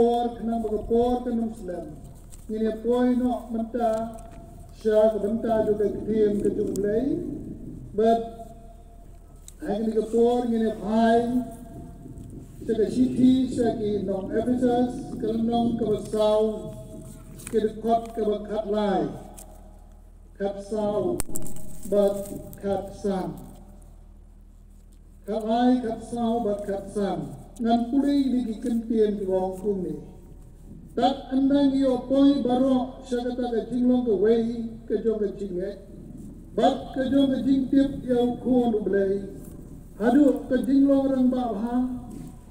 por kenang por kenang Islam. Ini poin no menta sya benta juga kirim ke jumlai. But ini ke por ini pai. Saka city saki nong Ephesus kenong ke besau ke dekot ke bekat lai. Kat sau but kat san. Kat lai kat sau but kat san. Ngan pulih dikikan pian di wong kung ni. Tak andang iyo poi baro siya kata ka jinglong ka way ka jong ka jingek. Bat ka jong ka jing tip yaw kuon ublay. Hadu ka jinglong rang babha.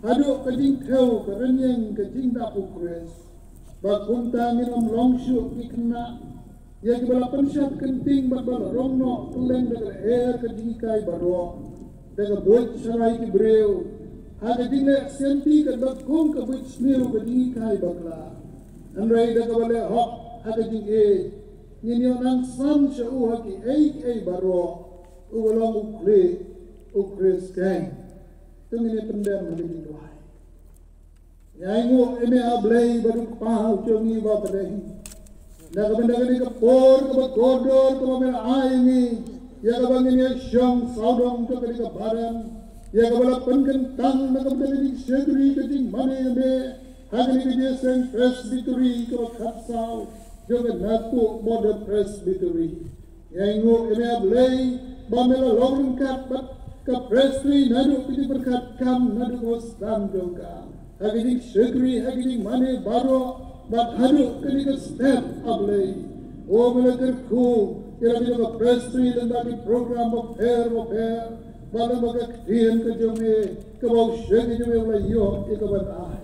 Hadu ka jing tew ka ranyang ka jing dapu kres. Bat kunta minom long syuk kikna. Ya kibala pensyat kenting bat bala rong no keleng daga air ka jing kai baro. Daga boit saray ki brew. Hada dinle senti ka bakung ka buit sniu ka dingi kai bakla. Andrai da ka bale hok hada ding Ninyo nang sam siya haki ay baro. Uwalong ukres kay. Ito ngini pendem magiging duhay. Yay mo eme ablay baru pahaw chongi ba palay. Nakabandagan ka por ka bagkodor ka mamaya aymi. Yakabangin niya siyang saudong ka ka baran. Ya kabala penkentang na kabala segeri keting mane me hagni ke sen presbytery ka kapsaw joga naku modern presbytery ya ingo eme ablay bamela lorun kat bat ka presbytery nadu kiti berkat kam nadu ostam joga hagni segeri hagni mane baro bat hadu kini ka step ablay o mela kerku ya joga presbytery dan bagi program of fair Bala magkaktiyan ka jome, kabaw siya ka jome wala iyo, ikabatay.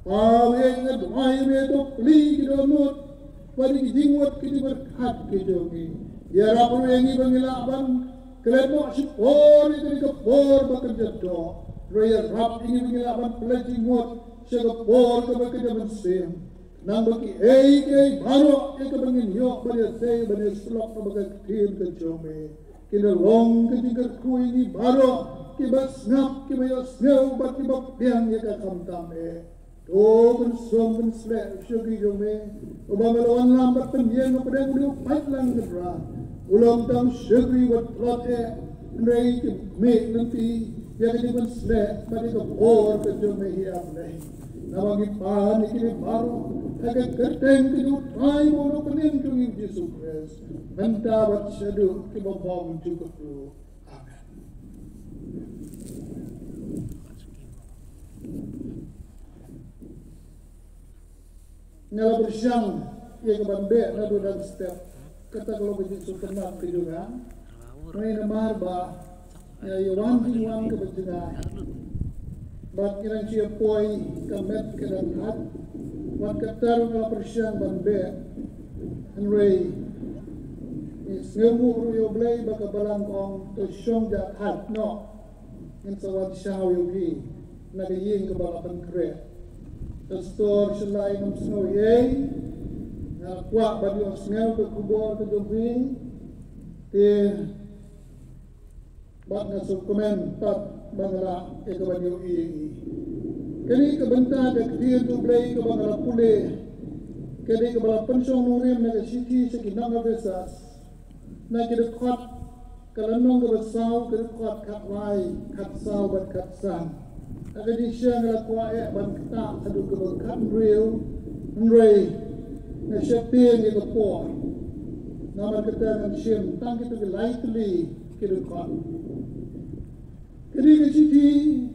Paweng at may ito, pli kinamot, paligidingwat kinibarkat ka jome. Yara po yung ibang ilaban, kalat mo si por, ito ni kapor bakadyato. Raya rap yung ibang ilaban, paligidingwat, siya kapor kabakadyaman siyam. Nang bagi kay baro, ikabangin iyo, baniyasay, baniyasulok na magkaktiyan ka jome. Kinalong ketika ku ini baro kibas ngap kibayos ngau bat kibak biang ya kakamtam to konsom konsle syugi jome ubamalawan lambat pendiang kepada udah pat lang gedra ulang tam syugi wat plate ndai me nanti ya kini konsle pati ka or ke jome hiam nei namangi pan ikini baro agak kerteng kedu try mo pening tungi Yesus Kristus menta wat syadu kibabam juga tu amen ngala bersyang ia kebambe nadu dan step kata kalau begitu tenang kejuran mai namar ba ya yawan jiwan kebejengan bat kiran cia poi kamet kedan hat wat katar ngala bersyang bambe anrei Semu ruyo blay baka balangkong to syong ja hat no in sawat shaw yogi nagayin ka balapan kre to store shalay ng snow yay na kwa badi ang snow ka kubor ka jogi te bak na subkomen pat bangala e ka badi yung iingi kani ka banta ka kriyan to blay ka bangala puli kani ka balapan syong nurim nagasiki sa kinang avesas na kidukot kalanong kabasaw kidukot katlay katsaw bat katsan agadi siya ngalakwa ban kata adu kabagkat real nrei na siya ping ikapor naman kata ng siyem tang kita lightly kidukot kadi kasiti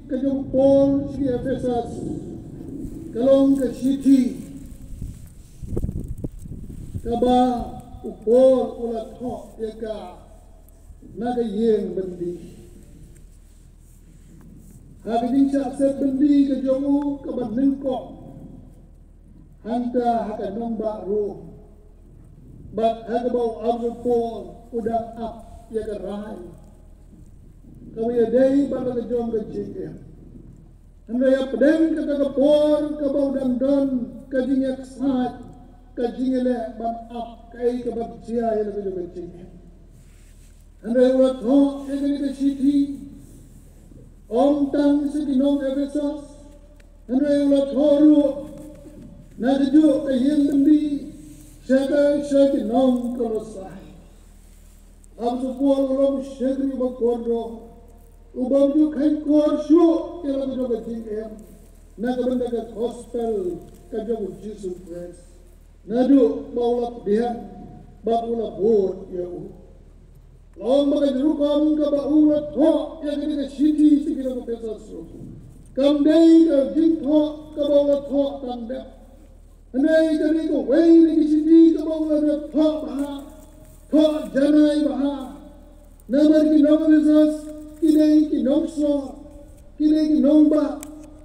kajong Paul si Ephesus kalong kasiti kaba upor ulat ho yaka nagayeng bendi haging sa set bendi ka jomu ka banengko hanta hakanong baro bat hagabaw agupor udang up yaka rahay kawaya day bala ka jom ka jikem andaya pedeng ka kagapor kabaw dandon kajingyak saat kajingele ban up kay kabagsiya yala ka jom ka jikem andaya ulat ho yaka ka city Om tang sa Ginong Ephesus andaya ulat ho ru Nagaju kayin lendi syaka nong kolosai. Absu pual ulam syakri bakordo. Ubam ju kain korsyo kela jo ka jingem. Nagabanda ka gospel ka jo Jesus Christ. Nadu baulap dia baula bot ya u. Long baga rukom ka baula tho ya gini ka shiti sikira ka pesa so. Kam dei ka jing tho ka baula tho tanda. Andai kami ko wei ni shiti ka baula tho baha. Tho janai baha. Namar ki nong Jesus kidei ki nong so kidei ki nong ba.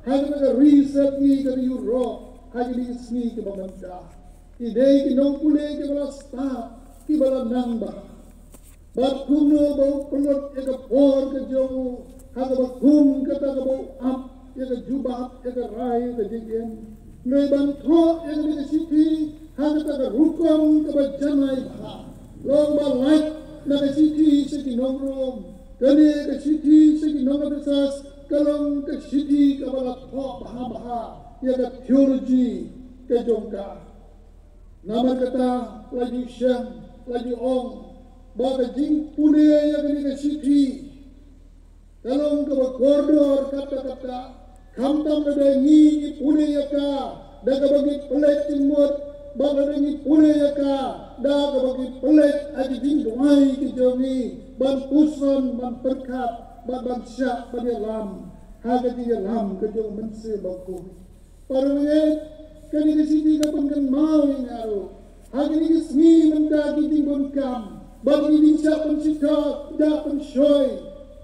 Hagi ka reset ni ka yu ro. Hagi ni sni ka bamanda. Kidei ki nong pule ki bala sta ki bala nang baha. Bat kuno bau pelot eka por ke jomu haga bat kum kata ke bau ap eka jubat eka rai eka jenggen noi ban tho eka ni sipi haga ta rukom ke bat janai bha long ba lait na ke sipi seki nongrom kani ke sipi seki nongasas kalong ke sipi ke bala tho bha eka theology ke jongka nama kata laju syam laju ong baga jing pune ya gani ka sipi kalong ka koridor kata kamtam na ni pune ya ka daga bagi pelet timut baga ni pune ya ka daga bagi pelet aji jing doai ki jomi ban puson ban perkat ban syak ban lam haga di lam ke jong mense bako parwe kani ka sipi ka pun mau ngaro haga ni smi mendagi ding bon kam bagi dingsya pensikap, dah pensoi.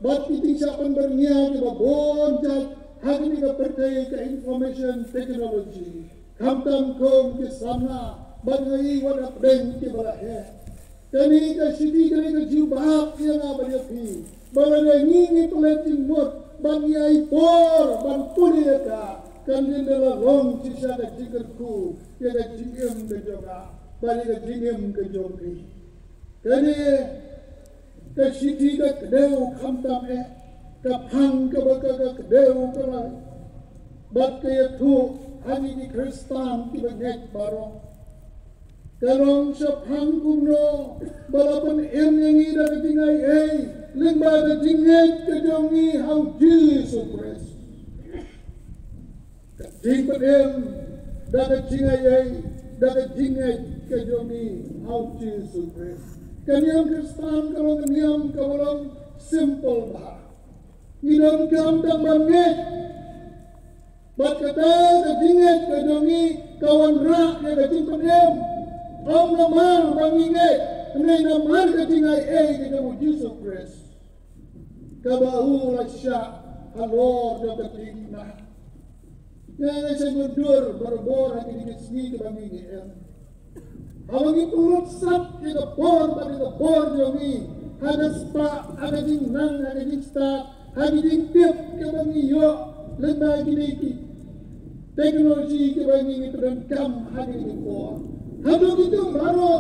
Bagi dingsya penbernia, kita bonjat. Hari ini kita percaya ke information technology. Kamtam kom ke sana. Bagi wadah bank ke balahe. Kani ke sidi, kani ke jiu bahap yang apa dia pi. Balada ini peletin mut. Bagi ai por, ban pulih ka. Kani dalam long sisa ke jikerku. Ia ke jingem ke joka. Bagi ke jingem ke joki. Kani ke siti ke kedeu kamtam ke pang ke baka ke kedeu ke lai bat ke yatu hani di Kristan ki bengek barong kalong sa pang kumno balapan yang ida ke tingay lingba ke tingay ke jongi how Jesus Christ ke tingay da ke tingay ke jongi how Jesus Christ Kanyang Kristan kalau kanyang kawalang simple bah. Nidam kam dang bangit. Bat kata kajinget kajongi kawan rak ya kajing penyem. Om namar bangingit. Kenai namar kajingai kita Jesus Christ. Kabahu lasyak halor dan kajing nah. Yang saya mundur berbor hati dikit sini kebangingit. Awagi pulot sap kita bor pada kita bor jomi ada spa ada jing nang ada jing start ada jing tip ke bangi yo lemba gini ki teknologi ke bangi itu dan kam ada jing bor hado gitu baru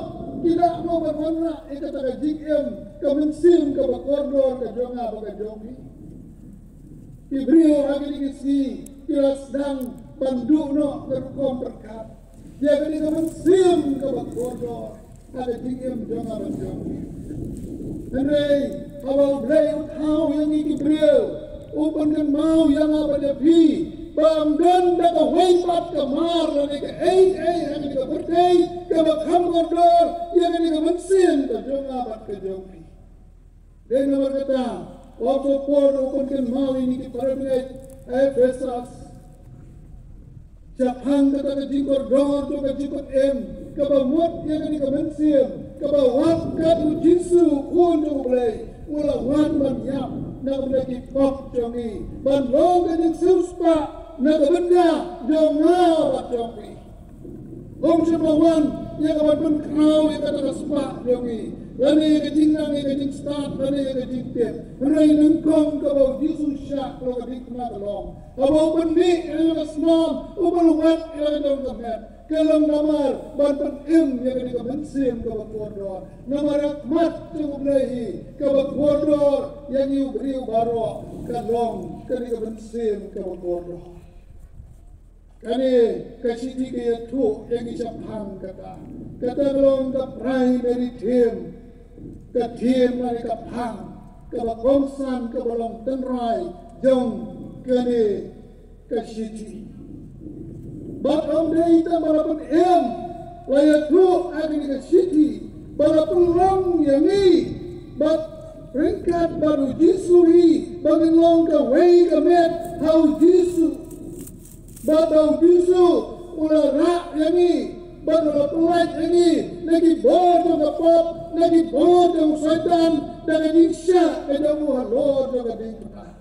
tidak mau berwarna kata jing ke mensim ke bakordor ke jonga ke jomi ibrio ada jing si kira sedang panduk no berkom berkat dia kini kaman sim ke bakordor ada tingem jangan berjong. Henry, awal beliau tahu yang ini beliau, upan kan mau yang apa dia pi, bangdan dah kewempat kemar lagi ke yang ini ke percaya ke bakham kordor yang ini kaman sim ke jangan berjong. Dan nomor kata, waktu pun upan kan mau ini ke percaya Efesas. Japang kata ke jingkor dor tu ke jingkor ke bawat yang ni ke mensim ke bawat ke ujisu kun tu boleh ulah wan banyak nak benda kipok jongi ban long ke jing suspa nak benda jonga bat jongi om sebawan yang kawan pun kau yang kata kespa jongi lani ke jingnang ke jing start lani ke jing tip rai nengkong ke bawat Yesus syak kalau ke dikna kelong abau benih yang kesnom ubal wat yang dong kemet kelam namar banten yang di kemensim ke bakordor namar akmat tu belahi ke bakordor yang iu beriu baro kalong ke di kemensim ke bakordor Kani kasiti kaya tu yang isapang kata belum ke primary team ke team dari kapang ke bakongsan ke balong tenrai jong kani kasiti. But on day ita balapun layak tu ada kasiti balapun long yang ni but ringkat baru jisui bagin long ke way ke met how jisu. Badau jisu ulah rak yang ni, badau pelat yang ni, lagi bodoh kapap, lagi bodoh setan, dan lagi syak kedamu halor jaga dengkah.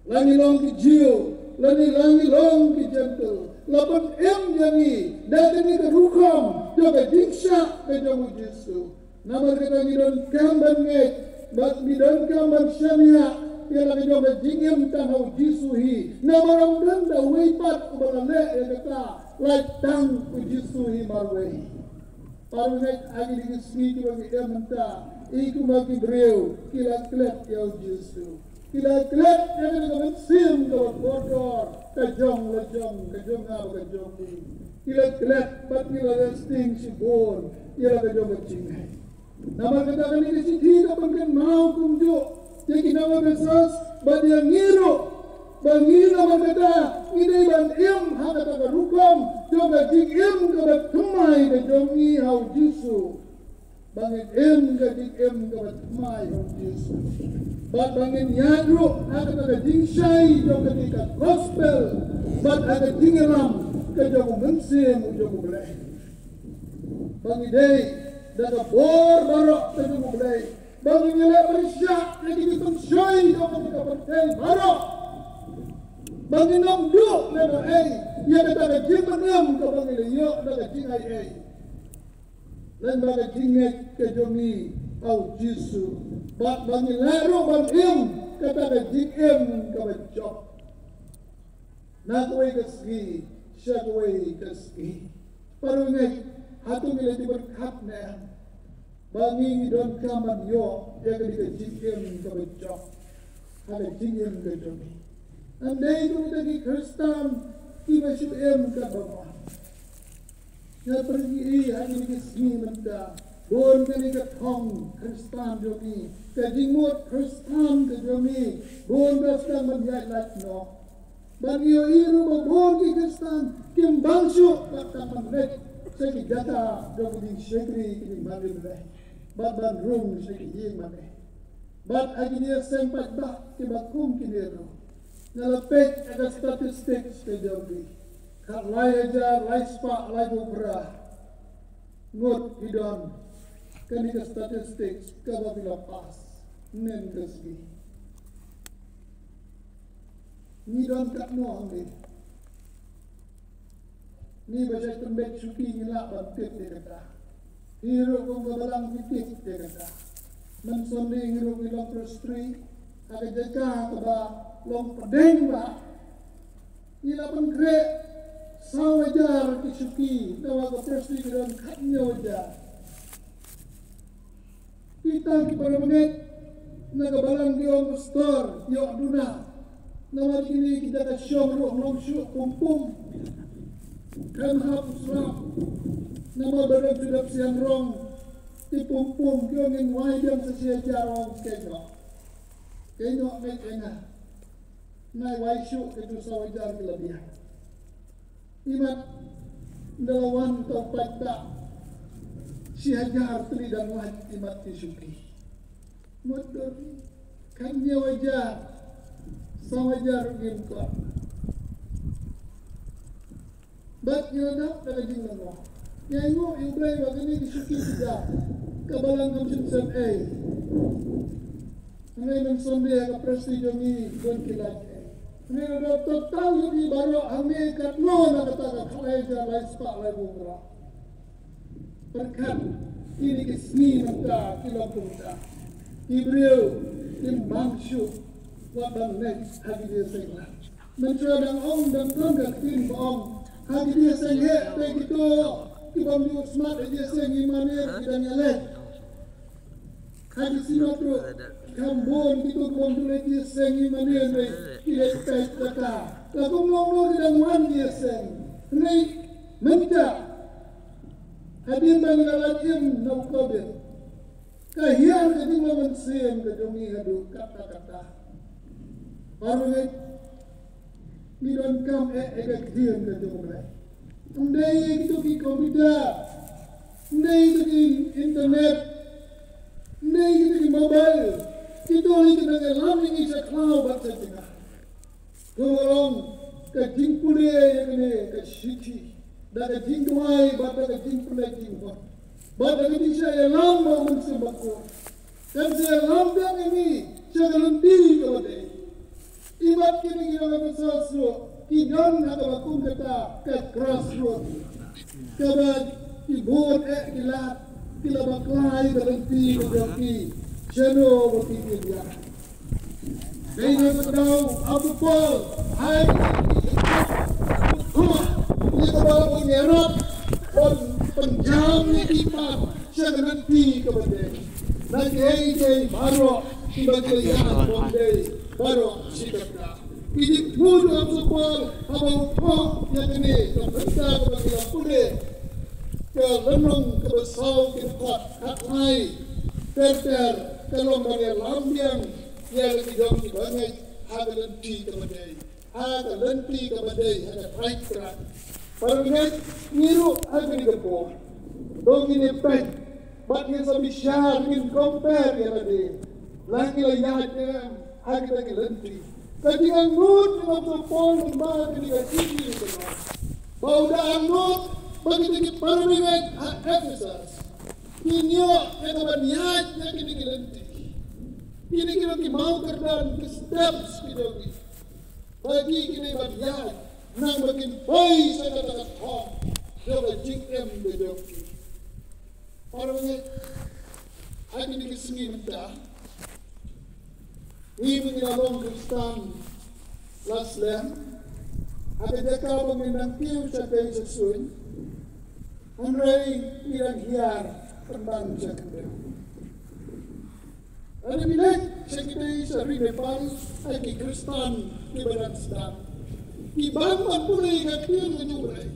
Lagi long kecil, lagi long kejentel, lapan yang ni, dan ini kerukam jaga dengkah kedamu jisu. Nama kita ngidon kamban ngek, bak ngidon kamban syamiak. Ialah kita berjingim tanah jisuhi. Nama orang denda wipat kebalale yang kata latang jisuhi marway. Parungai agi di sini kita kita minta iku bagi breu kila klet ya jisu. Kila klet yang kita mensim ke bodor kejong apa kejong ni. Kila klet pat kila resting si bon ialah kejong berjingim. Nama kita kan ini si kita pengen mau kumjuk. Jadi nama besas badia ngiro bangira magada ini ban hakata karukam joga jingim ke kemai ke jongi hau jisu bangin ke jingim ke kemai hau jisu bat bangin yadru hakata ke jingsai joga ke gospel bat ada jingeram ke jogu mensim jogu belai bangin dei daga bor barok ke jogu belai bagi nilai bersyak lagi ditungsoi kalau kita percaya baru bagi nongduk lego ia kata kecil benem ke bagi leyok daga jingai dan bagi jingai ke jomi au jisu bagi laro bangim kata kecil ke bacok nak kue keski syak kue keski parungai hatu nilai diberkatnya bangi don kaman yo ya ke jingem ke becok ada jingem ke jomi andai itu tadi Kristen kita syukur ke bawah ya pergi hari ini sini menda bon ke thong Kristen jomi ke jingmut Kristen ke jomi bon dasang menjadi latno bagi yo iru bon ke Kristen kim bangsu kata menek segi jata jomi syekri kim bagi menek Baban rum sedikit mana, bab aginya sempat bah kebakum kinero, nalapet ada statistik sejauh kat lay ajar lay spa lay berah, ngut hidon, kini ke statistik kababila pas, nen kesgi, hidon kat nuang ni baca tembak suki ngilak bantip dia kata. Hiro kong gabalang titik dia kata. Mensonding hiro bilang prostri. Ada jaga keba long pedeng ba. Ila pengkre sawajar kisuki. Tawa ke prostri kiran katnya wajah. Kita kepada menit. Nagabalang diong pastor. Yok duna. Nama kini kita kasyong roh long syuk kumpung. Kan hapus ram. Nama badan sudah siang rong tipumpum kiongin wajam sesia jarong kenyok naik enak naik waisyuk itu sawajar kelebihan imat dalawan topat tak si hajar teli dan wajib imat disuki mudur kan dia wajah sawajar gimkot bat nyodak daga jinglang yang ingo Ibrahim bagani disuki juga kabalang kamsinsan Ngai mensonde ka presti jomi don kilat Ngai ada total jadi baru ame katno na kata kalai ja lai spa lai bungra berkat ini kesni mata kilo punta Ibrahim tim bangsu waban next hagi dia segala mencoba ong dan tongga tim ong hagi dia segala begitu Ibang di Usmat dia sengi manir kita nyalek. Hadis sinatro kambon gitu kambon dia sengi manir kita kata. Lagu ngomong dia wan dia seng. Ini menca hadir dan ngalakin nau kabel. Kahiar jadi lawan sen kejongi hadu kata-kata. Orang ni don kam egak diam kejongi. Ndai itu ki komputer, ndai itu ki internet, ndai itu ki mobile. Itu lagi dengan laming isa cloud baca tengah. Golong kajing pule yang ini kashiki, dah kajing tuai, bapa kajing pule jingkot. Bapa kajing saya lama mensebaku. Dan saya lambang ini saya lenti kepada. Ibat kini kita bersama kidan atau aku kata ke crossroad, kebat kibun kilat, kilat baklai berhenti berhenti, jeno berhenti dia. Dengan tahu apa pun, hai, ini kalau menyerap penjam ni ipat, saya berhenti kepada. Nanti baru tiba kelihatan bondai baru sikapnya. Ini pun apa pun apa yang ini terbentuk kepada pulih ke lenung ke besau ke kuat katai terter kalau mereka lambiang yang lebih jauh dibangun ada lenti kepada ada right track. Parang niru ada di depan. Dong ini pek, bakal sambil share in compare yang ada. Lagi layak yang ada lagi lenti. Ketika ngut dengan sepol kembali ketika tinggi itu, bau dah ngut bagi tinggi permintaan Ephesus. Kinyo yang kebanyakan yang kini lenti. Kini kita mau kerjaan ke steps kita ni. Bagi kini banyak, nang bagian boy saya katakan hong, jaga JM bejoki. Orangnya, hari ini kesini muda. Ini mengalami Kristen laslam. Ada jaka pemindang kiu capai sesuai. Andai pirang hiar tentang cakap. Ada bilang sekali sehari Nepal, ada Kristen di barat sedang. Di bangsa pula yang kiu menjurai.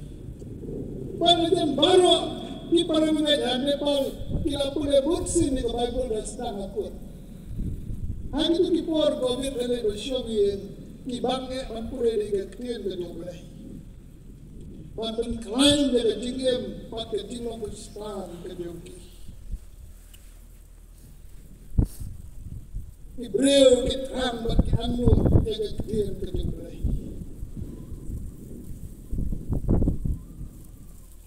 Pada jam baru di para mengajar Nepal, kita pula bukti ni Bible dan sedang aku. Hanya tu kipor COVID ada bersyukur ki bangke pampure di ketian ke jumlah. Panten klaim dari jingem pakai jingong berstan ke jongki. Ibreu kitram bagi anu jaga ketian ke jumlah.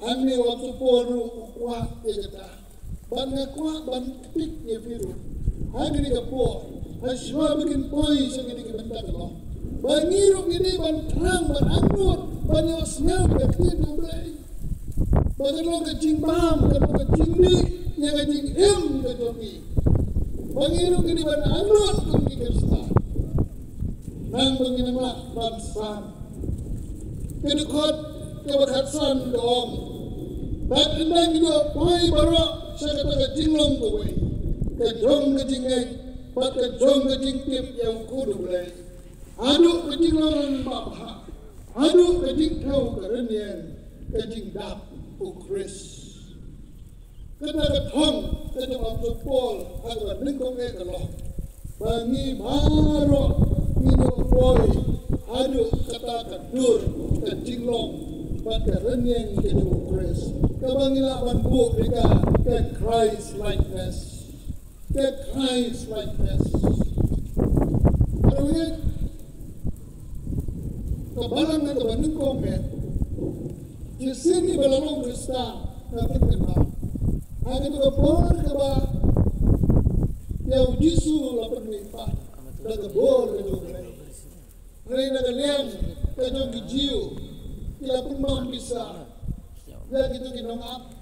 Ane waktu poru kuat jaga. Bangga kuat bang ketik ye biru. Hanya ni kapor. Asma bikin poi segini kebentak loh. Bangiru ini ban terang ban anggur banyak senang berarti mulai. Bagai lo kecing pam kan lo kecing ni yang kecing ke joki. Bangiru ini ban anggur kan kita start. Nang bangin mak ban sam. Kedekot keberhasilan dong. Tak endang itu poi baru saya kata kecing long kowe. Kejong kecing pakai jong kecing tip yang kudu mulai. Aduk kecing lawan bapa. Aduk kecing tahu kerenian. Kecing dap ukris. Kena ketong kena masuk pol agar nengkong kalau. Bangi baru minum boy. Aduk kata kedur kecing long. Pakai kerenian kecing ukris. Kebangilah banbuk mereka ke Christ likeness. Get Christ like this. Kalau ini kebalan atau banding komen, di sini belum Kristen nanti kenal. Hanya tu kebor kebah yang jisu lapar lipat, dah kebor kejauhan. Hari nak liang kejauh gijiu, tidak pun mampu bisa. Dia gitu kinongap.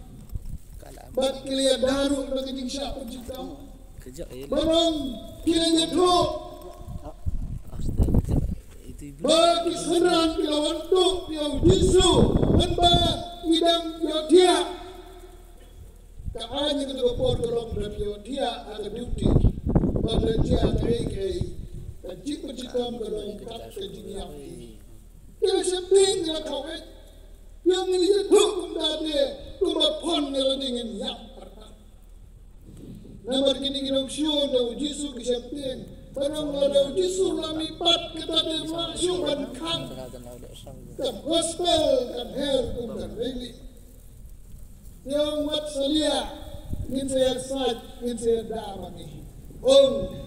Bat kalian daru bagi jingsya pencipta. Barang kiranya tu bagi seran kilawan tu yang jisu hanba idang yodia kaanya kita kepor kolong dan yodia ada duty pada dia kei kajik pencipta kolong kat kejingyang kira seping kira kawet yang ngelihat hukum tadi kumapon ngeladingin yak pertama. Namar kini kinong siyo na ujisu kisyapin parang ada ujisu lamipat kita di masyuan kang kan gospel kan her kum kan reli yang mat salia ngin saya saj ngin saya damani on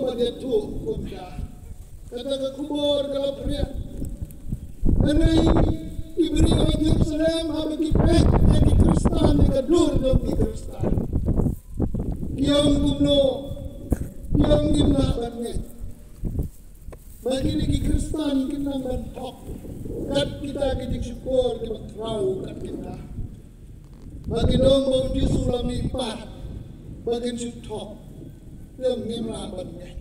magetu kum ka kata ke kubur kalau pria anai iberi orang Yerusalem habis kipet yang di Kristan yang kedur dalam di Kristan yang kumno yang gimna banget bagi di Kristan kita bantok kat kita kidik syukur kita trau kat kita bagi dong mau disulami pat bagi syutok yang gimna banget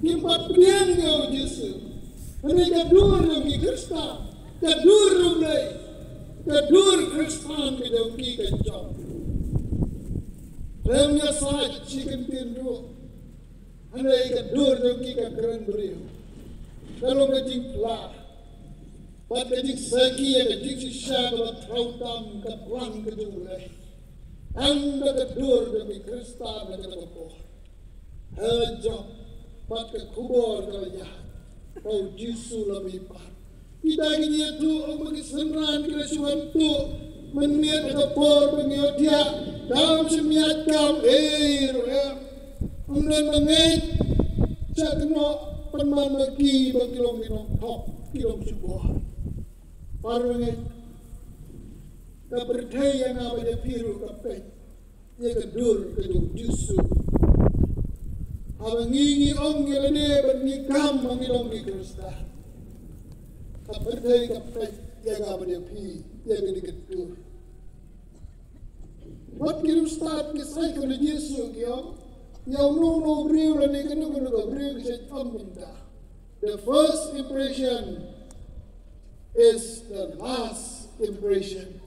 gimpat penian kau Yesus ini kedur dalam di Kristan kedur rumlai kedur Kristan ke dalam ki kencang remnya saj chicken tindu andai kedur dalam ki keren beriu kalau kajing plah pat kajing sagi ya kajing sisya kalau trautam kaplan kejulai anda kedur dalam ki Kristan dan ketepoh hajab pat ke kubur kalau jahat kau Yesus lebih pat kita gini tu orang bagi senran kita suatu meniat kapor pengiat dia dalam semiat kau kemudian mengait cakno penman bagi long top kilom sebuah parungai kepercayaan yang apa dia piru kapet dia kedur kedur Yesus abang ngingi ong ngelene bernikam mengilong di Kristus kepercayaan kapet yang apa dia pi yang kedur buat kirim start kisah kalau Yesus kyo yang no beriu lah ni kena beriu kisah minta. The first impression is the last impression.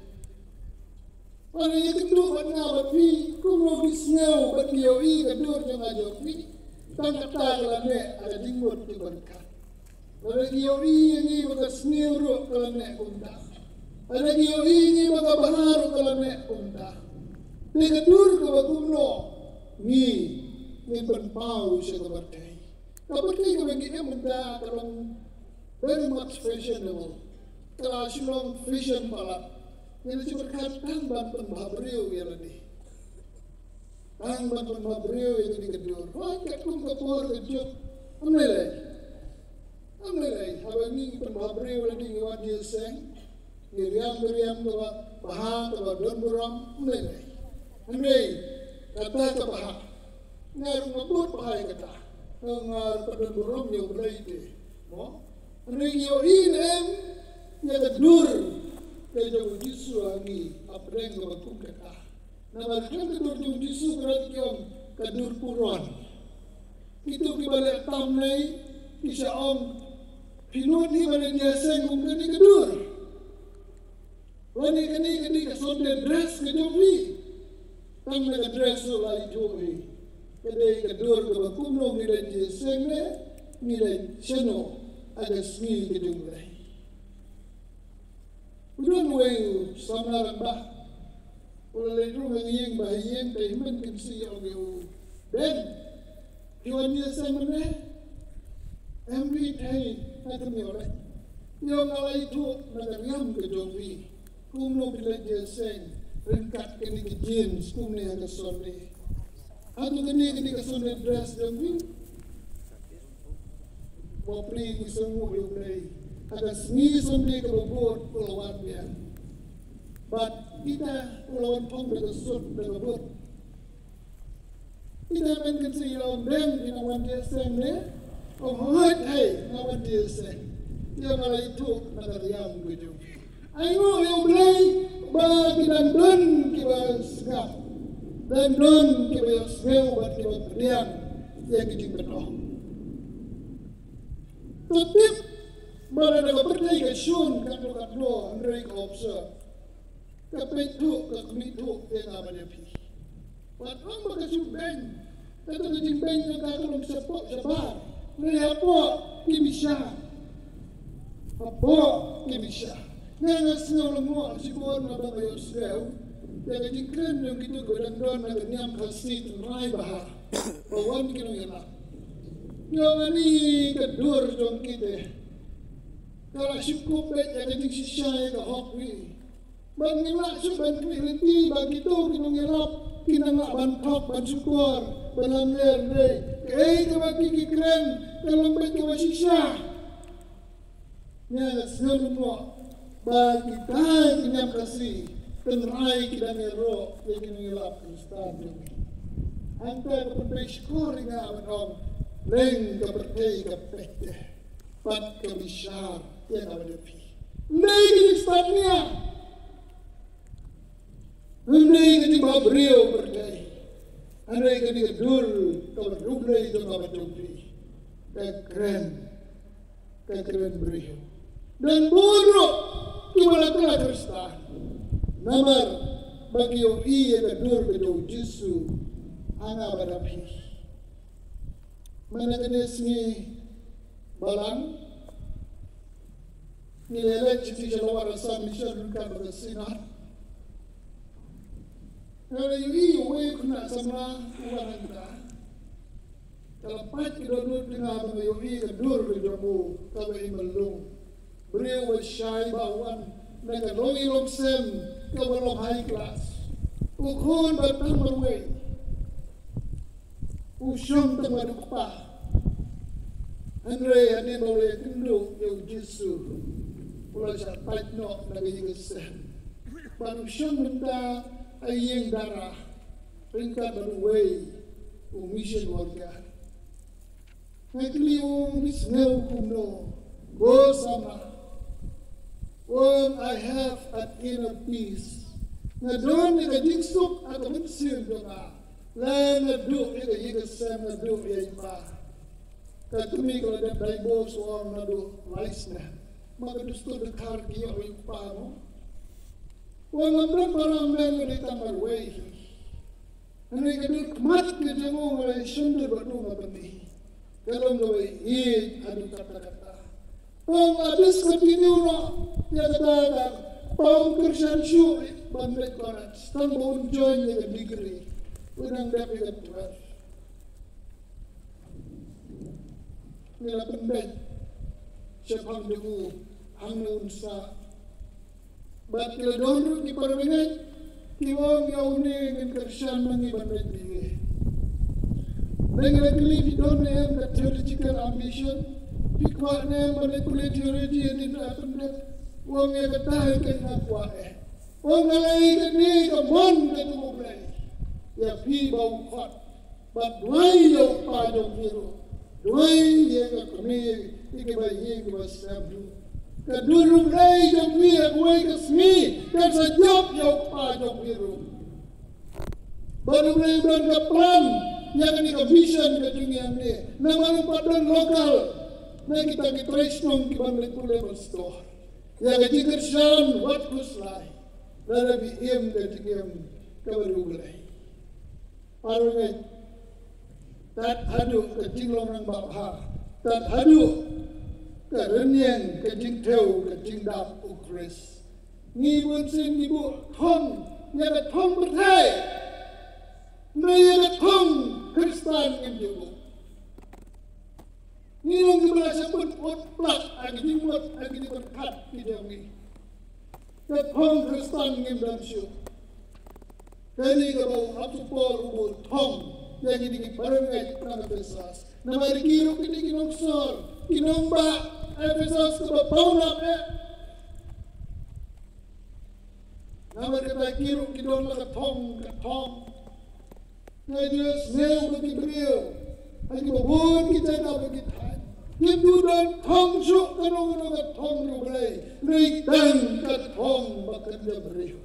Pada yang kedua pada api, kumlo kisneu bagi yoi kedua jangan joki. Tangkap lah ni ada dimut di berkat. Pada yoi ini baga sneu ro kalau ni kunta. Pada yoi ini baga bahar kalau ni kunta. Ni kedua kalau kumlo ni penpau siya kepercayaan. Kepercayaan kebangkitnya muda kalau very much fashionable. Kalau silong fashion pala, yang cuma berkaitan bantuan bahabriu yang ini. Bantuan bahabriu yang ini kedua. Wah, ketum kapur kejuk. Amlelai. Habang ini penbahabriu yang ini ngawat dia seng. Ngiriam kawa bahang kawa don buram. Amlelai. Kata ke bahang. Ngar mabut pahay kata, ngar padon burom yang berai itu, mo, ringyo inem yang kedur, kejauh Yesus lagi, apa yang kebatung kata, nama kan kedur Yesus berat kiam kedur puron, itu kibalik tamlay, kisah om, pinuat ni balik dia senggung kini kedur, wani kini kesonde dress kejauh ni, tamlay ke dress tu lagi jauh ni. Kedai kedur kebakumlo nilai jesenge nilai cheno ada smi kedunglai. Udon wei samar bah. Ulai ru ngiyeng bahiyeng taimen kinsi ogeu. Ben diwan jeseng mene every day akan yore. Yo ngalai tu nagariam kedungwi. Kumlo bilai jeseng ringkat kini kejin kumne ada sonde. Anu kini kesulitan dress demi, mopri ni semua boleh. Ada seni sonde kebobot pulauan dia. But kita pulauan pun berkesut berbobot. Kita mungkin silam dem di nawan dia sende, hot hey nawan dia sende. Yang malah itu nagariam gitu. Ayo yang boleh bagi dan kibas ngap. Dan non kita semua buat kita berdiam yang kita berdoa. Tetap mana ada percaya kesun kadlo mereka observe. Kapetu kakmitu yang apa dia pi. Pada orang berkesun beng, kata kesun beng yang kata orang sepok sebar. Mereka apa kimisha, apa kimisha. Nga snow mo si ko na ba kayo snow? Kaya jikren yung gitu godang don na ganyang kalsit rai baha. Bawan kino yana. Yung ani kadur jong kite. Kalau syukur baik yang jadi sisai ke hokwi. Bagi nak syukur kriti bagi tu kino ngelap kina nak bantok ban syukur belamler deh. Kaya bagi kikren kalau baik ke sisai. Nga snow mo. Bagi tayo kinyam kasih tenrai kita ngero yang ngilap Kristan ini. Anta kepentai skor nga anom leng kepentai kepete pat kemisar yang ada pi. Leng Kristannya. Leng kini babrio berdai. Andai kini kedul kalau rublai itu ngapa tupi. Kekeren brio. Dan buruk gimana kena Kristan. Namar bagi yang iya kedur kedua Yesus anga berapi. Mana kena sini balang nilai citi jalawar asal misal bukan bersinar. Kalau yang iya way kena sama uang kita. Kalau pat kita duduk dengan bagi yang iya kedur kedua kalau imelung. Beliau bersyai bawan dengan longi longsem ke belum high class. Ukun bertang berway. Usyong tengah dukpa. Andre ane boleh kenduk yang Yesus. Pulau capat nok lagi kesem. Baru usyong benda ayeng darah. Ringkat berway. Mission warga. Ngekliu misneu kuno. Go sama. When I have an inner peace. Na doon ni kajingsuk at amitsin doon na. Lan na doon ni kajingsam na doon ni iba. Katumi kalau ada Bible soal na doon rice na. Maka gusto na kargi o ipa mo. Wang amran parang men ni tamar way. Ano yung kadul kmat ni jamo walay sunod ba doon mabani. Kalong gaway anu kata-kata. Pang abis continue na ya katakan pang Christian shoe bandit korat stang bawon join ya degree unang dapat kat nila pendek siapang dulu hangun sa bat kila donru di parwengai kiwang yaune ngin Christian mangi bandit biwe dengan kili di donne yang theological ambition Pikwa na manipulative dia di dalam uang yang kata yang nakwa uang lain ni kamon ketu mulai ya pi bau kot bat dua yang pajong biru dua yang kami tiga bayi kita sabu kedua mulai yang pi gue kesmi kan sejak yang pajong biru baru mulai beranggapan yang ini vision ketinggian ni nama padan lokal. Na kita trace kibang litule store. Ya gaji Kristen what kuslay. Na bi em gaji kabarulay. Parungai tat hadu kajing longang bapha. Tat hadu karenyang kajing teu kajing dap ukris. Ngibun sin ibu thong ya ga thong berthai. Na ya ga thong Kristen ibu. Nilong keberasa pun plak agi dimut agi diberkat tidak ni. Ketong Kristen ngim dalam syuk. Kali kau aku por ubur tong yang ini barengai kerana besas. Nama dikiru kini kinongsor kinomba besas kau paunak Nama kita kiru kidon ketong. Ngaji sneu bagi beliau. Agi babon kita dah bagi thai. Kita dan thong syuk kanong ketong rublay. Naik dan ketong bakal beliau.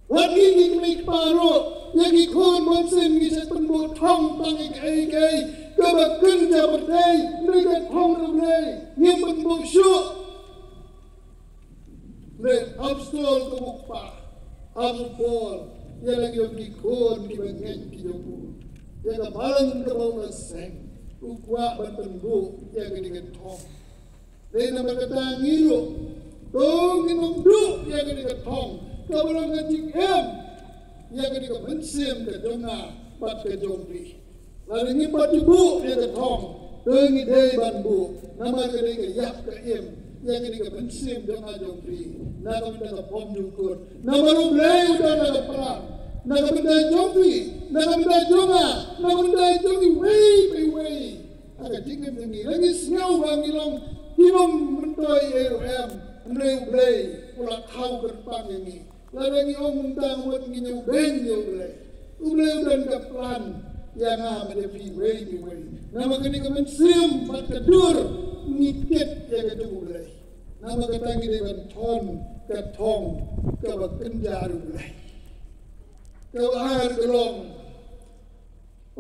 Lagi ngiklik paro, yang ikut monsen kisah penbut thong tangi kai kabakun jaberdai, naik thong rublay. Yang penbut syuk. Naik abstol kebukpa, abstol. Yang lagi yang ikut kibangeng kijopu. Yang kapalang kabau naseng. Ukwa ban penbuk yang kini ketong. Dari nama kata ngiru, Tong inong du ya ka di ka thong. Kabarang ka jing ya ka di ka bensim ka jonga pat ka jongpi. Lalu pat bu ya ka thong. Tong idei ban bu. Nama ka di ka yap ka ya ka di ka bensim jonga jongpi. Na ka benda ka pom jungkur. Nama rublay udah na ka perang. Na ka benda jongpi. Na ka benda jonga. Na ka benda jongi way. Aga jingem jengi. Lagi sengaw bang ilong. Hilom mentoy Andreu Blay, ulah tahu kerpang ini. Lalu om undang buat nginyu beng Blay. Blay udah kaplan yang ada way. Nama kini kemen sim mat kedur ngikit yang kedu Blay. Nama ketangi dengan ton ketong kebak kenjar Blay. Kau har gelong.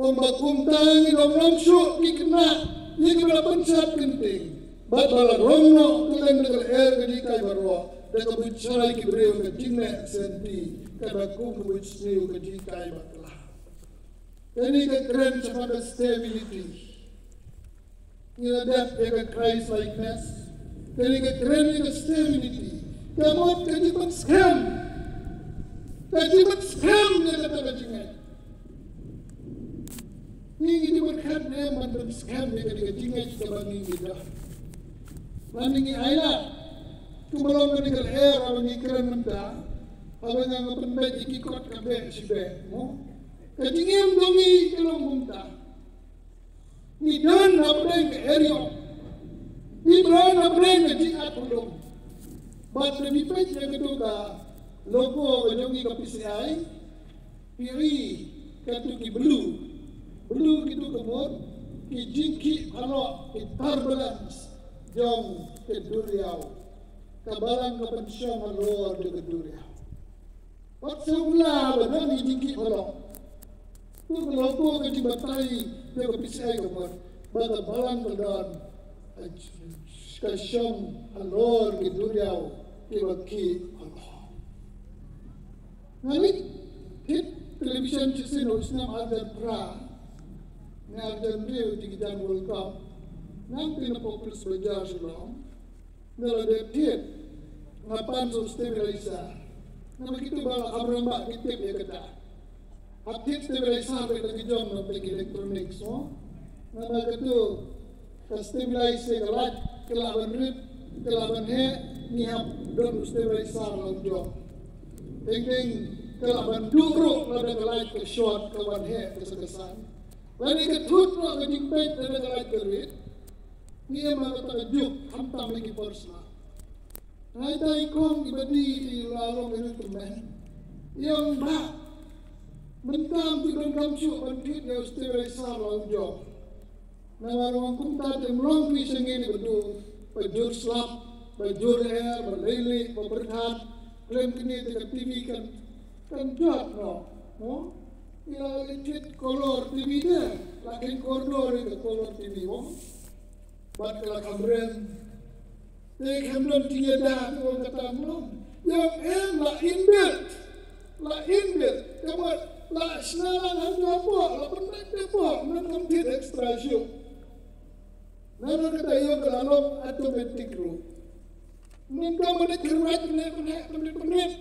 Om bakum tangi long syuk kikena. Ini kena pensat penting. Bat bala romno tulen dengan kedi kai barwa daga bicara ki breu ke jinne senti kada ku bicara kedi kai batla ini ke keren sama stability ila that ega Christ likeness ini ke keren ke stability kamu kedi ban scam ya kata jinne ini di berkat ne mantan scam ya kedi jinne sebangi kita Landingi aila, kumalong ka nikal awang ikiran menta, awang nga penbet ikikot kabe sibe, mo? Kajingim dongi kalong menta. Ni dan nabreng ka eryo, ni bran nabreng ka jingat ulong. Bat na mipet ya kato ka, loko kanyongi ka PCI, piri kato ki belu kito kamot, ki jingki halo, ki turbulence. Jom ke duriau, kabalang ke pensiun halor ke duriau. Wat sebelah benar ni tinggi halor. Tu kalau tu ke dibatai dia ke pisai ke ber, baga balang ke dan pensiun halor ke duriau ke baki halor. Nani hit television cisin usnam ada pra, ngarjan dia digitan World Cup. Nang pinapopulus belajar silong, nala depit, ngapan so stabilizer. Nama kita bala abrang bak kitip ya kata. Hapit stabilizer kita kijong na pegi elektronik so. Nama katu ka stabilizer kalat kelaban rit, kelaban he nihap don stabilizer lang jong. Tengking kelaban duruk lada kalat ke short kawan he kesekesan. Lani ketut no kejingpet lada kalat ke rit. Niya mga tagajuk, hamtam lagi persna. Ay tayo kong ibadi lalong ito tumen. Yang ba, mentam tidong kamsyo, bandit na ustiresa lang jok. Namarong kumta temlong pisang ini bedu, bajur slap, bajur air, berlili, berberhat, klaim kini dekat TV kan jat no. Ila legit kolor TV dia, lakin koridor itu kolor TV mo. Bat kala kamren, kamren tiada orang kata belum. Yang la inbuilt, kamu la senalan hanya apa, la penat apa, nak ambil extra show. Nana kata yang kalau automatic room, mereka mana kerat penat.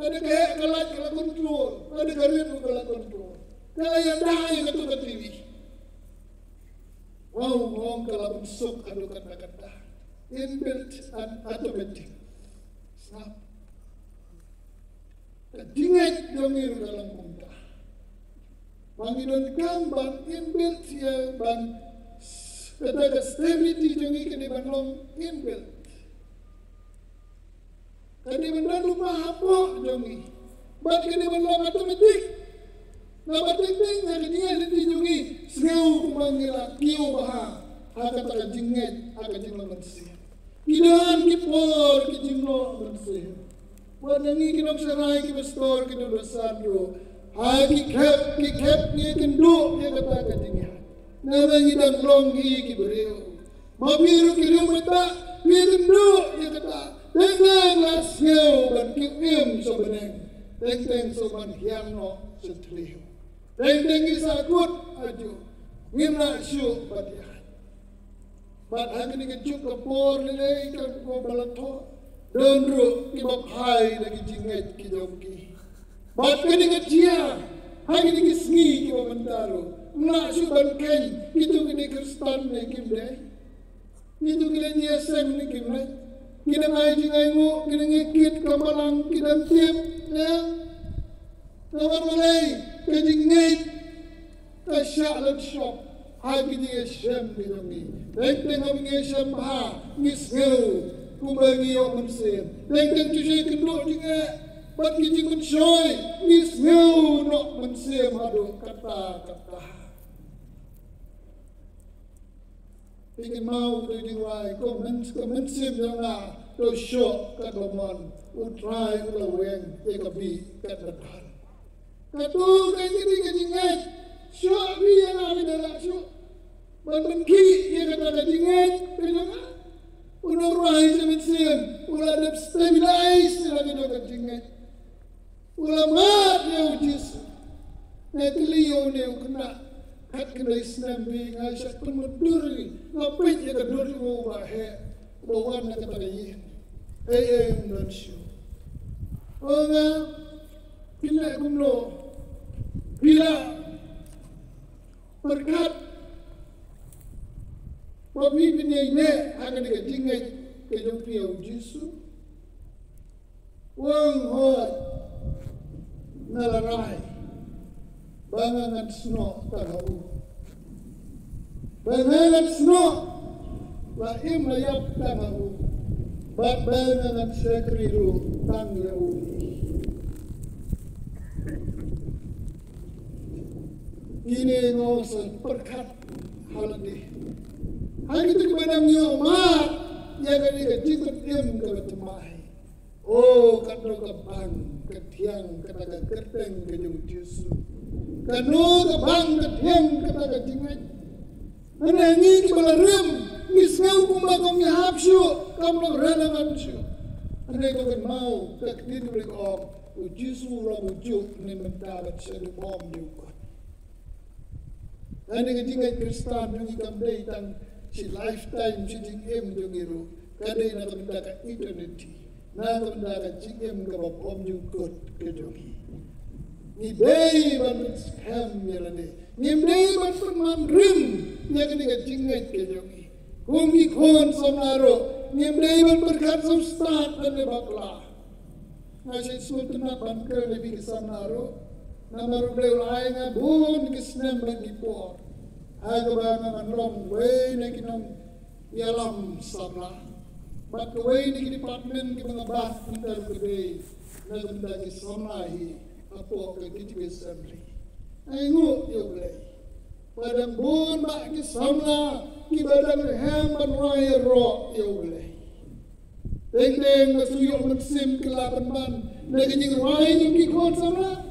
Ada kayak kalau kontrol, ada karet kalau kontrol. Kalau yang dah yang kata TV. Wow, ngomong kalau besok ada kata-kata inbuilt and automatic. Snap. Dingat dongir dalam muntah. Panggilan ban inbuilt ya ban kata stability dongir kini ban long inbuilt. Kini ban lupa apa dongir. Ban kini ban long automatic. Nama ting-ting yang dia dijungi sengaw kumangila kiyo baha haka taka jinget haka jinglo mansih kidan kipor ki jinglo mansih wadangi kinok sarai ki pastor ki dosandro haki kep ni kendo ya kata ka jinget nama ngidang longgi ki bereu mabiru ki lumeta kendo ya kata teng las sengaw ban kim sobeneng teng soban hiano setriho Teng-teng isakut aju, ngimna syuk batihan. But hangin ke juk ke por le ke ko balatho. Don ru ki bap hai na ki jinget ki jongki. But kini ke dia hangin ke sngi ki bap mentaro. Na su ban ken itu kini Kristen ne kim deh. Itu kini dia sem ne kim deh. Kini ngai jingai ngo kini ngikit kamalang kidam tiap ya. Nawar malai ke jinget ke syalat shop. Hai kini sem ki jongi. Teng kami ngesem ha ngisgeu kubangi yo mensim. Teng cuci kenduk juga. Bat kiji mensoy ngisgeu nok mensim aduh kata. Ingin mau tu diwai ko mensim janga to syok kat lomon utrai ulaweng ekabi kat depan. Katu kiji ngai syok biar ada dalam syok. Banki ia kata jinget, kenapa? Udah rai semensian, udah ada stabilize lagi doa jinget. Udah mat ya ujis, nekliyo ne kena kat kena Islam bi ngajak penmuduri, ngapain ya keduri bawa bawan nak kata dia, manusia. Orang bila kumlo, bila berkat Papi punya ini akan dikingat ke jumpa Yesus. Wang hot nalarai bangangan snow tahu. Bangangan snow lahim layap tahu. Bangangan sekriru tanglau. Ini ngosel perkat hal ini. Hari itu kepada nyomat yang ada kecikut em ke temai. Oh, kata kebang ketiang kata kerteng ke Yesus. Kano kebang ketiang kata kejingat. Menangi kepala rem, misngau kumbang kami hapsu, kamu relangan su. Ada kau mau ketin beri om, Yesus ramujuk ni mendapat sedu bom juga. Ada kejingat Kristen yang kamdei tang si lifetime si jingem jongiru kadai nak mendapat eternity nak mendapat jingem ke bapom jungkut ke jongi ni day ban scam yelane ni day ban perman rim yang ni ke jinget ke jongi kumi kon samaro ni day ban berkat start dan bakla ngasih sultan ban ke lebih ke samaro namaru beliau lain bun kisnem bagi por Agama long way na kinong yalam sabla. But the way ni department ki mga bath mental today na ganda ki samahi apo ka kiti assembly. Ay ngo yo blay. Padang bon ba ki samla ki badang ham ban raya ro yo blay. Teng na suyo magsim kilaban man na ganyang raya yung ki kon samla.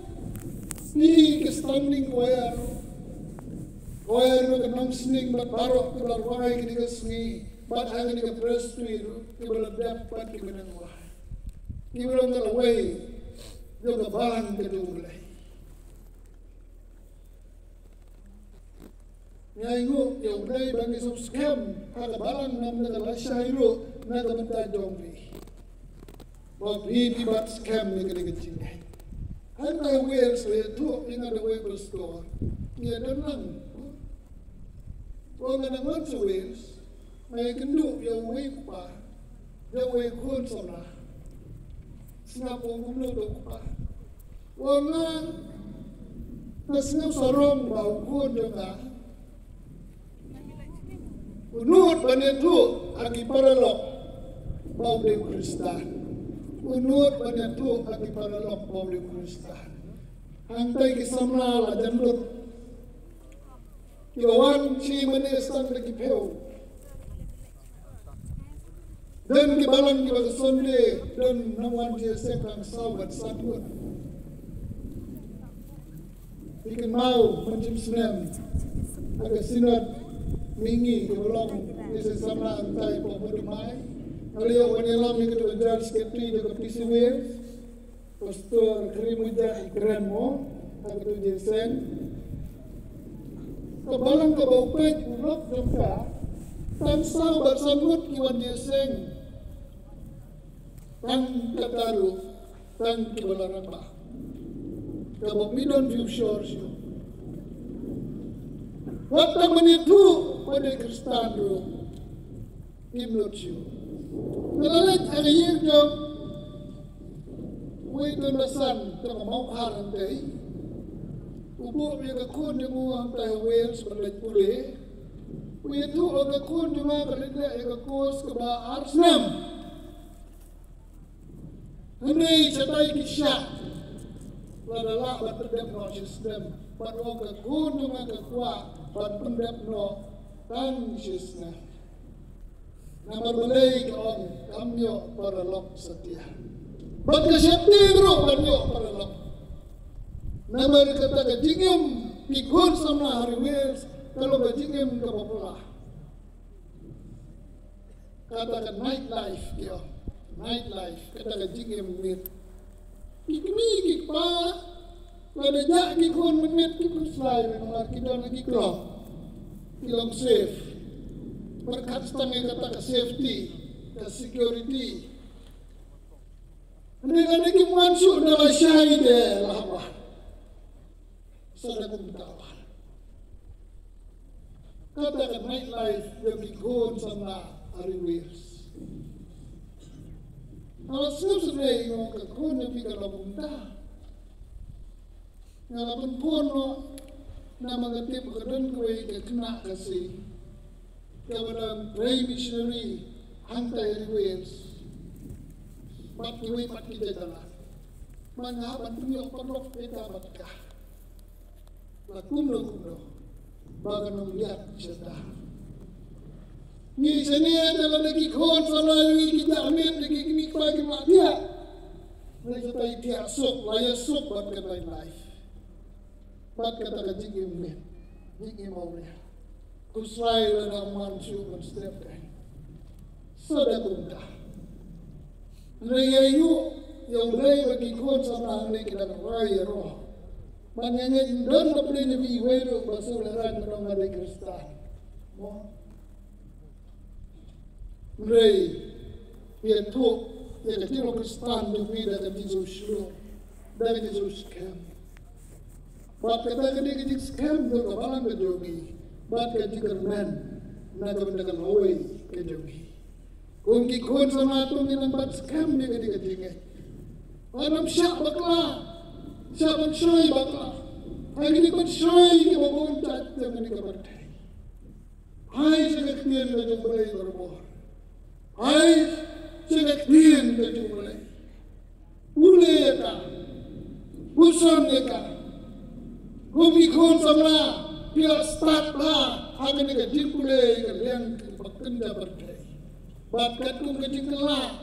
Ni ki standing wire. Oyer no kanam sning bat barok ke dalam wahai kini kesni bat hang kini ke press tu itu kibala dapat kibala wahai kibala ngala wahai juga bahan kedulai nyaigu ya ulai bagi subscribe hak balan nam na lasairu na kamenta jombi bat hibi bat scam ni kini kecingkai hanga wares itu ingat the web store ni ada nang Wang ada macam wes, mai kenduk yang wei kupa, yang wei kun sana, sengap orang kumlo tu kupa. Wang na sengap sarong bau kun juga. Unut banyak tu agi paralok bau de Kristen. Unut banyak tu agi paralok bau de Kristen. Hantai kisamna la jandut. Yawan si menesang lagi peu. Dan kibalang kibaga sonde dan nawan dia sekang sawat satun. Ikan mau mencim senam agak sinat mingi kibalang isi samla antai pokok demai. Alio wanyelam ni kedua jar sekretari dekat PCW. Pastor Krimujah ikran mo agak tu jensen. Kebalang ke bau pej ulok jomka Tan sahabat sambut kiwan dia seng. Tan kataru, tan kibalarapa. Kabok midon view shore siyo. Waktu menitu pada Kristan do, imlot siyo. Nalalit ang iyong job, wait on the sun, tama maukaran tayo. Upo yung kakun yung mga tayo Wales, malit puli. Ito ang kakun yung mga kalita, yung kakos kaba Arsnam. Hindi siya tayo kisya. Ladala, baterdep no system. Patro kakun yung mga kakwa, baterdep no tan system. Namarbalay kaong kamyo para lok sa tiya. Ba't ka siya tigro kamyo para lok? Namar kata ka jingim pikun sama hari Wales kalau ka jingim ka papula. Kata ka nightlife kyo. Nightlife kata ka jingim mit. Kikmi kikpa kada ja kikun mit kikun slide namar kidon lagi klong. Kilong safe. Berkat setengah kata ke safety, ke security. Ini kan lagi masuk dalam syahid lah. Sadar kumtawan. Katakan nightlife yang dikon sama hari Wales. Kalau sebenarnya yang kekon yang pikir lapunta, ngalapan kono nama ngetip kedon kue kena kasih. Kepada Ray Missionary hantai Wales, mati jalan. Mengapa punya perlok kita batkah? Lakuno, bagan melihat cerita. Ni sini adalah lagi kon sama lagi kita ambil lagi kini pagi dia. Mereka tadi dia sok, laya sok buat kata life. Buat kata kajing ini, jing mau dia. Kusrael na mansu kan step kan. Sadakunda. Ngayayu yang ray bagi kon sama ang kita ray ro. Manyanya don na pwede ni iwero basularan ng mga Kristan. Mo. Ray ito ya katiro Kristan do vida ka Jesus lo. Dahil Jesus kam. Ba't kata kadi scam do kabalan ka jogi. Ba't ka jikarman na kamandakan haway ka jogi. Kung kikon sa matong nilang ba't scam niya ka jingay. Anam siya bakla. Siya man siya'y bakla. Ay hindi ko siya'y kimamuntat yung hindi ka partay. Ay siya kaktiyan ka yung balay barabor. Ay siya kaktiyan ka yung balay. Uli ka. Buson ka. Kung kikon sa mga pila start lah, hanya ni kajing pulai yang berkenda berdaya. Bakat kung kajing kelah,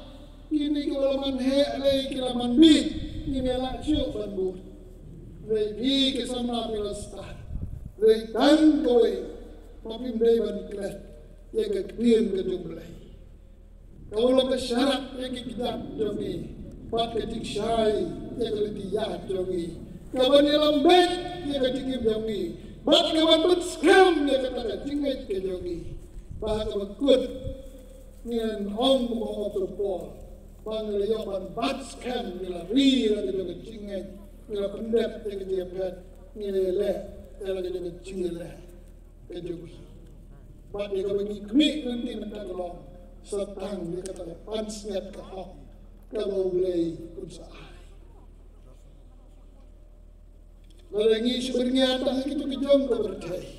ini kelaman lay kelaman bid, ini elak syuk banbur. Lay bi kesama pila start, lay tan kowe, tapi mday bandiklat, yang kekdian kajing pulai. Kalau kesyarat yang kikidap jongi, bat kajing syai, yang kelitiat jongi. Kawan yang lembek, yang kajing jongi. Ba't kawan pun scam dia kata jingit ke jogi. Bahat kawan kut nian ong mo otopol. Panglayoban bat scam nila rira ke jogi jingit. Nila pendep ke jiapat nila le nila ke jogi jingit ke jogi. Ba't dia kawan ngikmik nanti mentalong setang dia kata pansnyat ke hok kalau boleh usaha. Larangi sebenarnya tak kita kejong ke berdaya.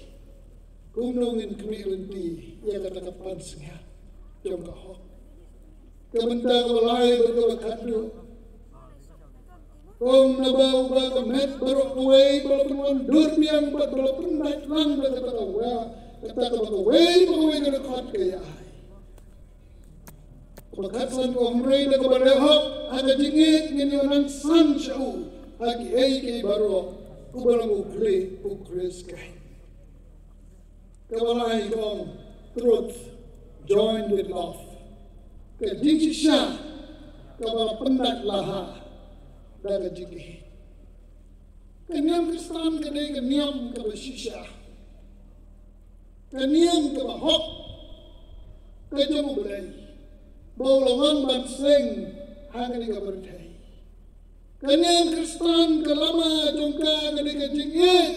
Kumlongin kami lenti, ia kata kapan sengat, jom kahok. Kementang walai berkawakadu. Kong nabau baga met berok kuway, balapun wandur miang bat balapun naik lang kata kawa. Kata kaway kuway kena kot kaya. Pakatsan ko umray na kabarehok, aga jingit nginyonan san siya hagi ay kay barok. Kubalang ukris kay. Kawalay kong truth joined with love. Kaya jingsi siya, kawala pendak laha, daga jinggi. Kanyang Kristan kadai kanyang kabasisya. Kanyang kabahok, kejemu belai. Baulangan banseng hangan ika berdai. Kanyang Kristen kelama jongka ketika jingit.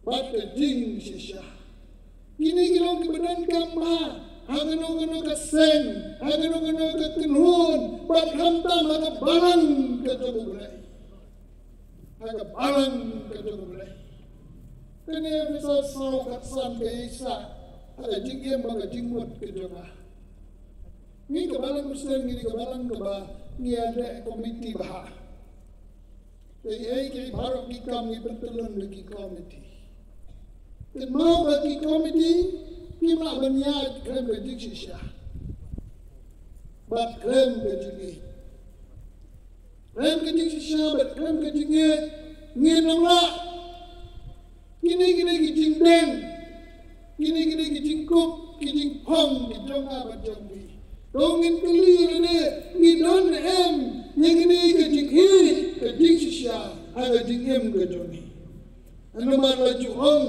Baca jing sisya. Kini kilong kebenan kamba. Hagano kaseng. Hagano kekenhun. Bat hantam haga balang kejemu belai. Haga balang kejemu belai. Kanya misal sau katsan ke isa. Haga jingiem baga jingmut kejema. Ni kebalang Kristen, ni kebalang keba, ni ada komiti bah. Jadi baru kita ni bertelun lagi komiti. Dan mau bagi komiti, kita berniat klaim kejik sisya. Bat klaim kejik. Klaim kejik sisya, bat klaim kejik ngin nongla. Kini kejik den, kini kejik kup, kejik hong, dijonga berjambi. Dongin kelir ini, ngidon yang ini kejik sisya, ada jing kejoni. Anu mar laju ong,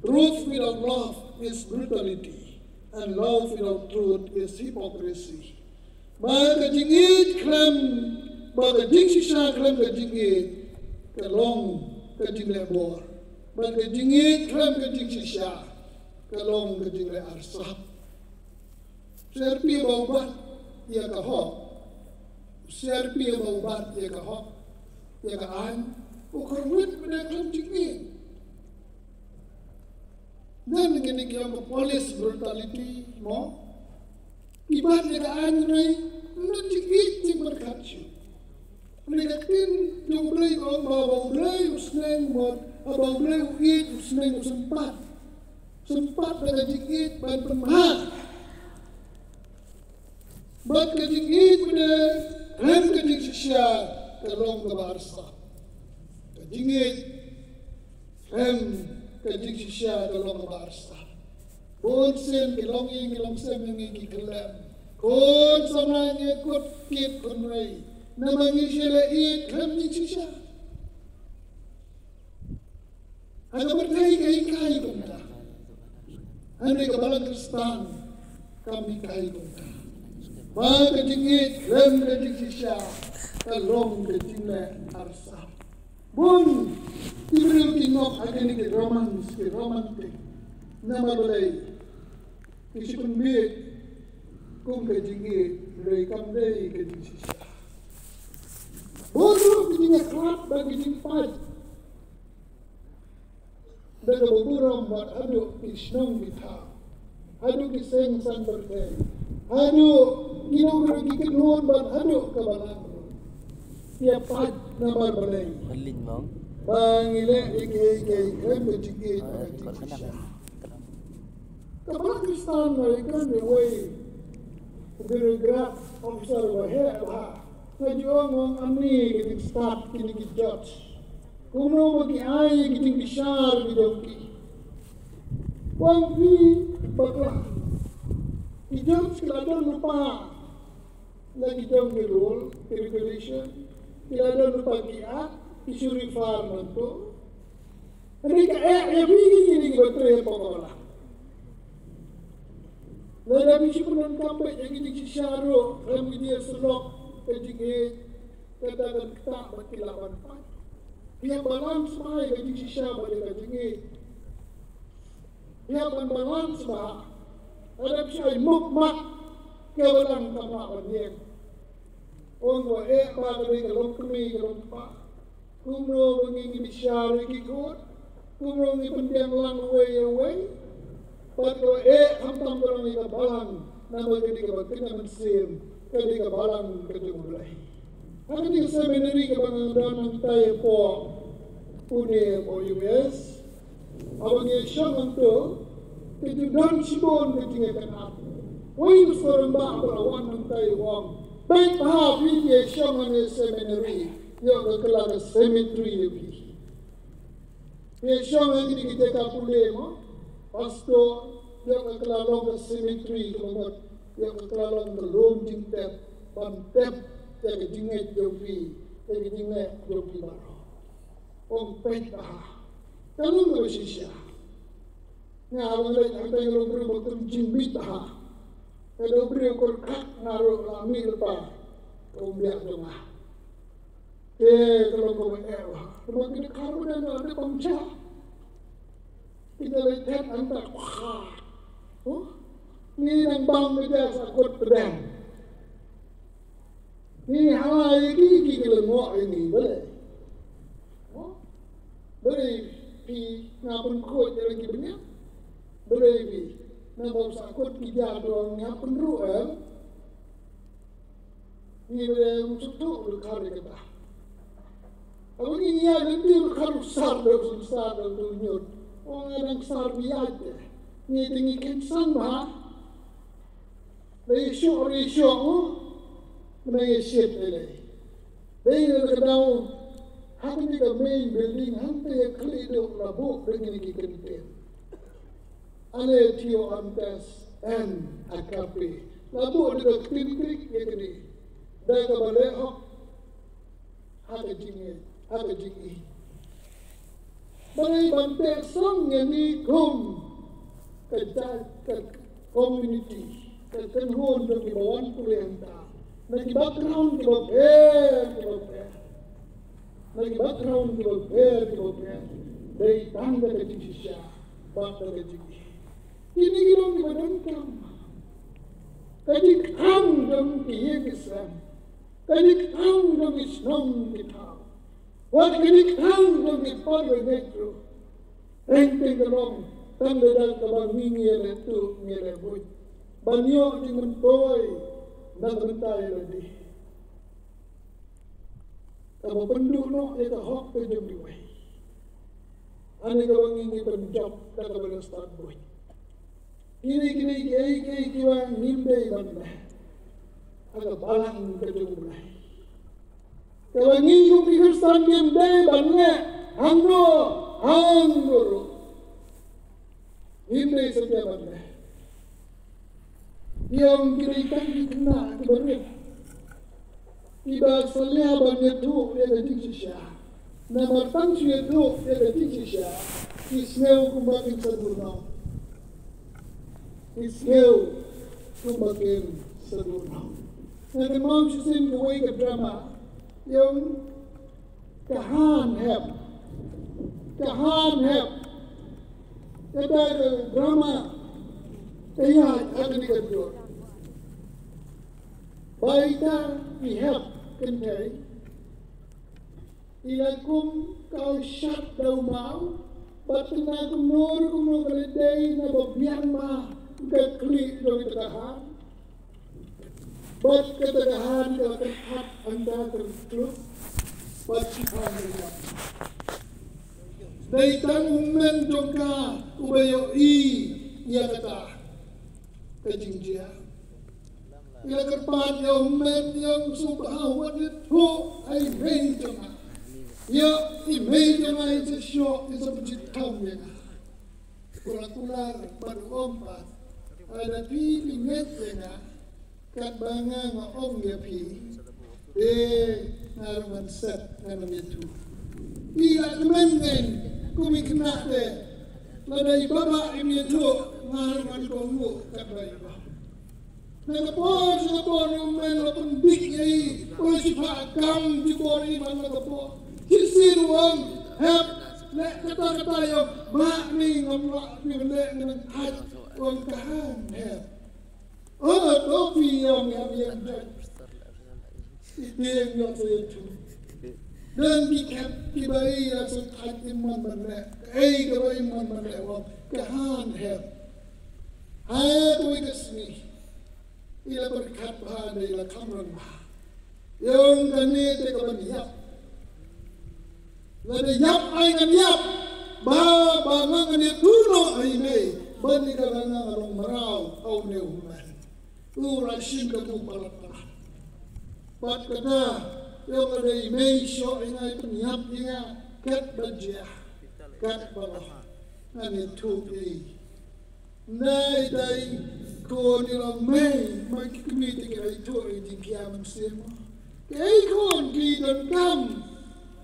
truth without love is brutality, and love without truth is hypocrisy. Maka jingit klam, maka jing sisya klam kejingit, kelong kejing lebor. Maka jingit klam kejing sisya. Kalong kejing le arsap. Serpi baubat ya kahok. Serpi baubat ya kahok. Ya kaan. Ukurwit pada kelam jingin. Dan kini kiam polis brutality mo. Ibat ya kaan nai. Nan jingit jing berkacau. Mereka tin jauh belai orang bawa belai usneng mod. Bawa belai uit usneng usempat. Sempat dengan jingit ban pemah. Bat kejingit pada rem kejing sisya kelong ke barsa. Kejingit rem kejing sisya kelong ke barsa. Bon sen kelong sen mengi kelem. Kon sama ngikut kit konrai. Namangi sila it rem kejing sisya. Ada berkai kai konta. Andai kebalang Kristen kami kai konta. Maka jingit rem kejing sisya kalong kejing le arsa. Bun tibril kinok akan ke romantik. Nama balai isi pembit kum kejingit rei kam rei kejing sisya. Bun kejing klap bagi jing paj. Daga beburang buat aduk kisnong bita, aduk kiseng san berde, aduk kinong rugi kenuan buat aduk kebalang. Tiap pad nabar balai. Berlin bang. Bangile ike kan berjigit. Kebalang Kristen mereka ni way birokrat officer wahai ngajuang amni kita start kini kita judge. Kuno bagi ayah kita besar di doki. Wang pi baklah. Hijab sekadar lupa. Lagi jom di rule, regulation. Sekadar lupa kia, isuri farm itu. Mereka ya begini betul ya pokoknya. Lalu habis itu pun sampai yang ini syaru, kami dia selok kejigit, katakan kita bagi lawan pan. Dia balance mai kajing sisya balik kajingi. Dia balance bah. Ada pisai mukmak kewalang tamak banyek. Orang tua pada kalau kami kalau pa. Kumro bangi bisya lagi kot. Kumro ni pendiam lang away. Pada hamtam orang ni kabalang. Nama kadi kabatin nama sim. Kadi kabalang kejumulai. Ada di seminari kebangan ng tayo po Pune o US. Abang siyang ito, ito dan sibon ketinggalan ako. Why sorong ba perawan ng tayo wang? Baik pahap ini siyang ng seminari, yung kakalaga cemetery yogi. Siyang ang hindi kita kapulay mo, pastor, yung kakalaga cemetery, yung kakalaga room jingtep, pantep, yang jingit yogi, yang jingit yogi baru. ong peta kalung ko siya nga wala ang tayo bro bakit jimbit ha kalau bro ko kak ngaro lami pa ong biak dong kalau ko ewa kalau kita karo dan ada pamca kita lihat antar oh ni nang bang kerja sakut pedang ni halai ki kelengok ini boleh boleh pi ngapun kot lagi banyak boleh pi nabau sakut kita doang ngapun ruang ni boleh untuk berkari kita kalau ini ada dia berkari besar dan dunyut orang yang besar biasa ni tinggi kensan bah Resyo mengenai ship ini. Dia kedau hati ni ke main building hantai keliduk labuk dengan ikan. Ale tio antas and akapi. Labuk dengan klik ya kini. Dah ke balik hok hati jingi. Balai bantai sang yang ni kum ke community. Kan hon dong di bawah kuliah Nagi background di bawah Nagi background di bawah Dari tanda ke Indonesia Bangsa ke Jigi Ini gilong di badan kamu Kajik ham dong di Islam Kajik ham dong di Islam kita Wad kajik ham dong di Parwa Metro Ente gelong Tanda dan kabang ngire tu ngire buj Banyak di mentoy nak bentai lagi. Kalau penduduk nak dia tak hak kerja diway. Ane kau ingin penjob kata bela start boy. Kini kiwa nimbe banda. Agak balang kerja mulai. Kalau ingin kau pikir start nimbe banda, hangro. Nimbe setiap banda. Yang kirikan dikena kebenar. Iba salih banyak tu dia ketik sisya. Nama tangsu itu dia ketik sisya. Ismeu kumbakin sedurna. Ismeu kumbakin sedurna. Nanti mau sisim kuai ke drama yang kahan heb. Kita ke drama. Kaya ada ni kedua. Baiklah pihak kendai. Ilakum kau syak dau mau. Batuna kumur keledai na babian ma keklik dau ketekahan. Bat ketekahan kau terhad anda tertutup. Bat sipan berjam. Daitan umen joka ubayo ia kata kejingjia. Ia kerpat yang umen yang subhawan itu ai mei jama. Ia mei jama itu syok itu berjitam ya. Kular pada ompat ada pi inget ya. Kat banga ngom ya pi. Naruman set narum itu. Ia temen kumi kena de. Ladai baba ini itu ngaruman kongo kat bayi. Nagapon umen lapun big yai polisi pakam di bori mana nagapon hisiruang hep lek kata yang mak ni ngomong ni lek dengan hat uang kahan hep topi yang dan itu yang saya tu dan dikat kibai rasa hat iman benar kibai iman benar uang kahan hep tu ikasni ila berkat pada ila kamran bah yang kani te kaban yap lada yap ay kan yap ba ngani tuno ay nei bani ka nga rong marau au ne human ura shin ka tu palata pat kata yang ada imei syo ingai penyap inga kat bajia kat bala ngani tu nai dai ko ni la mai mai kini te kai to e di kiam sema kai kon ki don kam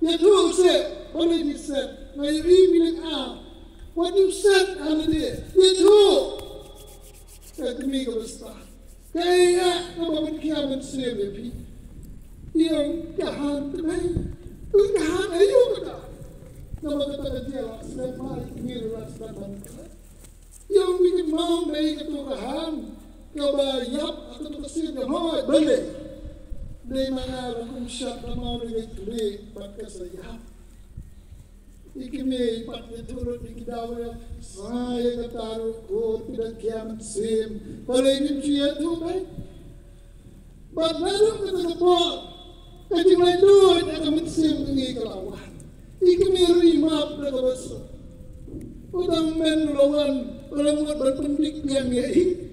You do say, what did you say? Now you reading out. What you said on the day. You do. That me go start. Kaya na magkiyaman siya baby. Yung kahan kamay. Yung kahan ayun ka. Na magkatagadiya sa mga kinilas na bangka. Yung bikin mau may katukahan. Kabayap at kasi ng hoy balik. Day mga kung siya na mau may tuloy pagkasayap. Ikimi patutulog ni kidawa saya kataru ko pinagkiaman sim palingin siya tumay but lalo ka na po kasi may doon nakaman sim ng ikalawan ikimi rimap na kabaso udang menulawan walang mga berpendik yang yai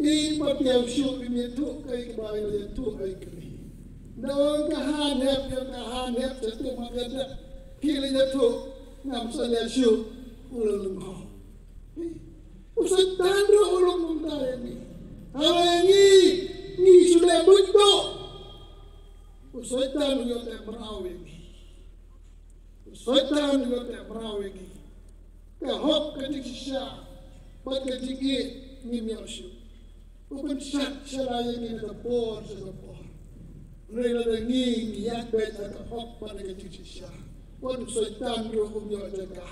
ipatiyaw siyo imito kay kabayo ito ay kami nawang kahanap yung kahanap sa ito maganda kili jatuh ngam saya syuk ulang kau. Usai tanda ulang muntah ini. Hal ini sudah bentuk. Usai tanda yang berawal ini. Usai tanda yang berawal ini. Kahok ketik sya, pakai jigit ni miasyuk. Bukan syak syaraya ini terpor sesepor. Rela dengi niat baik ada hok pada ketik sya. Wan syaitan roh kumyo jaga.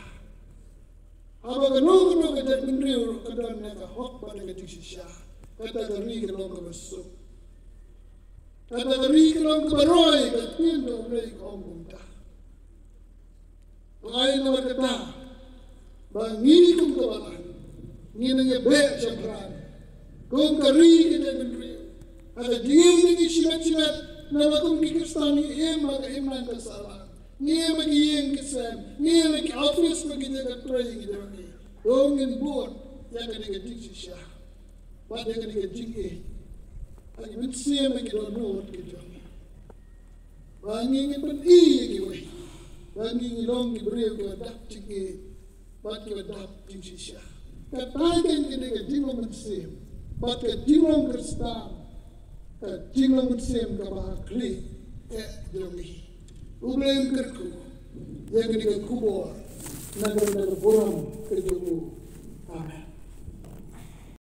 Aba ganung kata pendriu kada naka hok pada ketik sisya. Kata gari kelong ke besuk. Kata gari kelong ke baroy katin do rei kong kumta. Lain nama kata bangi kum kawalan. Ni nang be syabran. Kung gari kita pendriu. Ada ding ni silat-silat nama kum kikistani maga imlan kasalah. Niya magiging kesan, niya mag-office magiging at-trying ito ni. Yung in-board, yan ka nag-adig siya. Ba't yan ka nag-adig eh? Ang ibig siya mag-download ka dyan. Banging ipan-iyag iway. Banging ilong ibreo ka adapting eh. Ba't ka adapting siya? Katagan ka nag-adig mo mag-sim. Ba't ka dimong kristal? Ka dimong mag-sim ka bahakli. Dyan eh. Ublay kerku, yang kini kubur, nagar-nagar puram kerjamu.